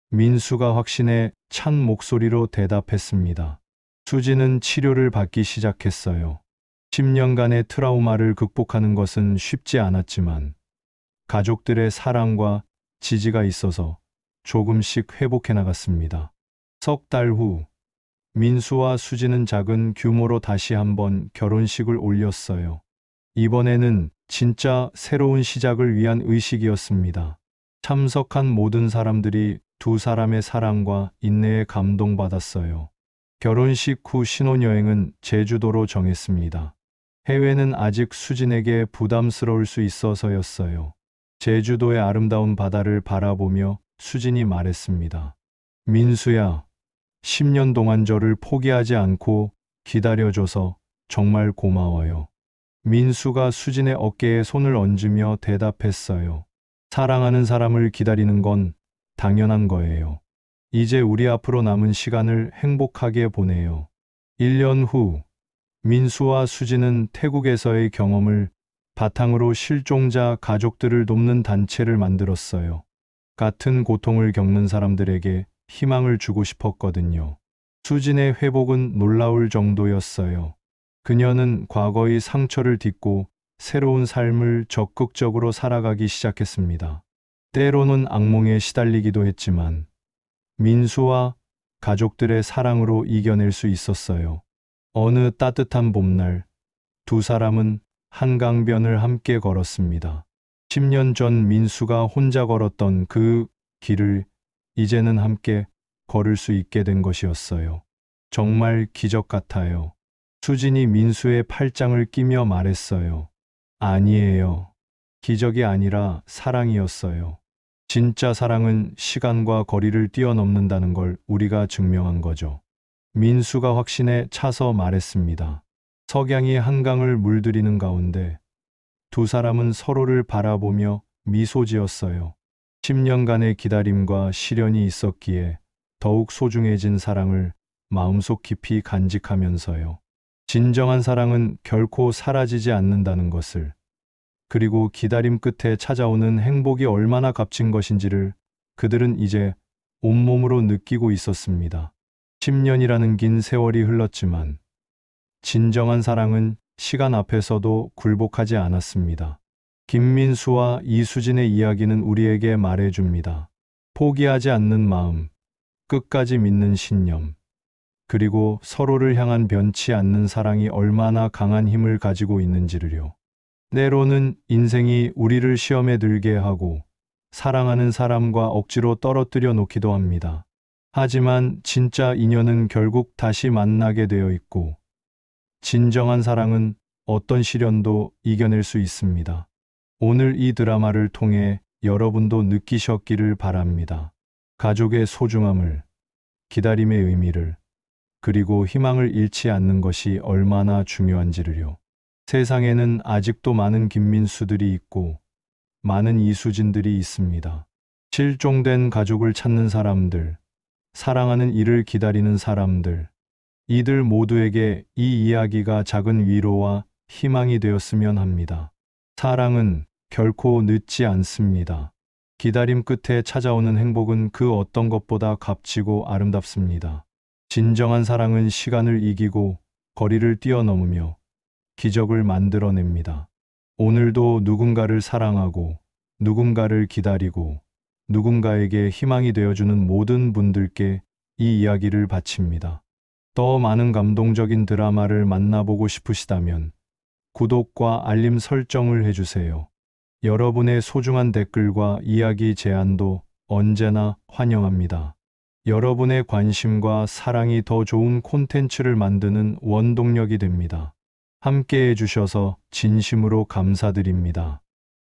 민수가 확신에 찬 목소리로 대답했습니다. 수진은 치료를 받기 시작했어요. 10년간의 트라우마를 극복하는 것은 쉽지 않았지만 가족들의 사랑과 지지가 있어서 조금씩 회복해 나갔습니다. 석 달 후, 민수와 수진은 작은 규모로 다시 한번 결혼식을 올렸어요. 이번에는 진짜 새로운 시작을 위한 의식이었습니다. 참석한 모든 사람들이 두 사람의 사랑과 인내에 감동받았어요. 결혼식 후 신혼여행은 제주도로 정했습니다. 해외는 아직 수진에게 부담스러울 수 있어서였어요. 제주도의 아름다운 바다를 바라보며 수진이 말했습니다. 민수야, 10년 동안 저를 포기하지 않고 기다려줘서 정말 고마워요. 민수가 수진의 어깨에 손을 얹으며 대답했어요. 사랑하는 사람을 기다리는 건 당연한 거예요. 이제 우리 앞으로 남은 시간을 행복하게 보내요. 1년 후, 민수와 수진은 태국에서의 경험을 바탕으로 실종자 가족들을 돕는 단체를 만들었어요. 같은 고통을 겪는 사람들에게 희망을 주고 싶었거든요. 수진의 회복은 놀라울 정도였어요. 그녀는 과거의 상처를 딛고 새로운 삶을 적극적으로 살아가기 시작했습니다. 때로는 악몽에 시달리기도 했지만 민수와 가족들의 사랑으로 이겨낼 수 있었어요. 어느 따뜻한 봄날, 두 사람은 한강변을 함께 걸었습니다. 10년 전 민수가 혼자 걸었던 그 길을 이제는 함께 걸을 수 있게 된 것이었어요. 정말 기적 같아요. 수진이 민수의 팔짱을 끼며 말했어요. 아니에요. 기적이 아니라 사랑이었어요. 진짜 사랑은 시간과 거리를 뛰어넘는다는 걸 우리가 증명한 거죠. 민수가 확신에 차서 말했습니다. 석양이 한강을 물들이는 가운데 두 사람은 서로를 바라보며 미소 지었어요. 10년간의 기다림과 시련이 있었기에 더욱 소중해진 사랑을 마음속 깊이 간직하면서요. 진정한 사랑은 결코 사라지지 않는다는 것을, 그리고 기다림 끝에 찾아오는 행복이 얼마나 값진 것인지를 그들은 이제 온몸으로 느끼고 있었습니다. 10년이라는 긴 세월이 흘렀지만 진정한 사랑은 시간 앞에서도 굴복하지 않았습니다. 김민수와 이수진의 이야기는 우리에게 말해줍니다. 포기하지 않는 마음, 끝까지 믿는 신념, 그리고 서로를 향한 변치 않는 사랑이 얼마나 강한 힘을 가지고 있는지를요. 때로는 인생이 우리를 시험에 들게 하고 사랑하는 사람과 억지로 떨어뜨려 놓기도 합니다. 하지만 진짜 인연은 결국 다시 만나게 되어 있고, 진정한 사랑은 어떤 시련도 이겨낼 수 있습니다. 오늘 이 드라마를 통해 여러분도 느끼셨기를 바랍니다. 가족의 소중함을, 기다림의 의미를, 그리고 희망을 잃지 않는 것이 얼마나 중요한지를요. 세상에는 아직도 많은 김민수들이 있고 많은 이수진들이 있습니다. 실종된 가족을 찾는 사람들, 사랑하는 이를 기다리는 사람들, 이들 모두에게 이 이야기가 작은 위로와 희망이 되었으면 합니다. 사랑은 결코 늦지 않습니다. 기다림 끝에 찾아오는 행복은 그 어떤 것보다 값지고 아름답습니다. 진정한 사랑은 시간을 이기고 거리를 뛰어넘으며 기적을 만들어냅니다. 오늘도 누군가를 사랑하고 누군가를 기다리고 누군가에게 희망이 되어주는 모든 분들께 이 이야기를 바칩니다. 더 많은 감동적인 드라마를 만나보고 싶으시다면 구독과 알림 설정을 해주세요. 여러분의 소중한 댓글과 이야기 제안도 언제나 환영합니다. 여러분의 관심과 사랑이 더 좋은 콘텐츠를 만드는 원동력이 됩니다. 함께 해주셔서 진심으로 감사드립니다.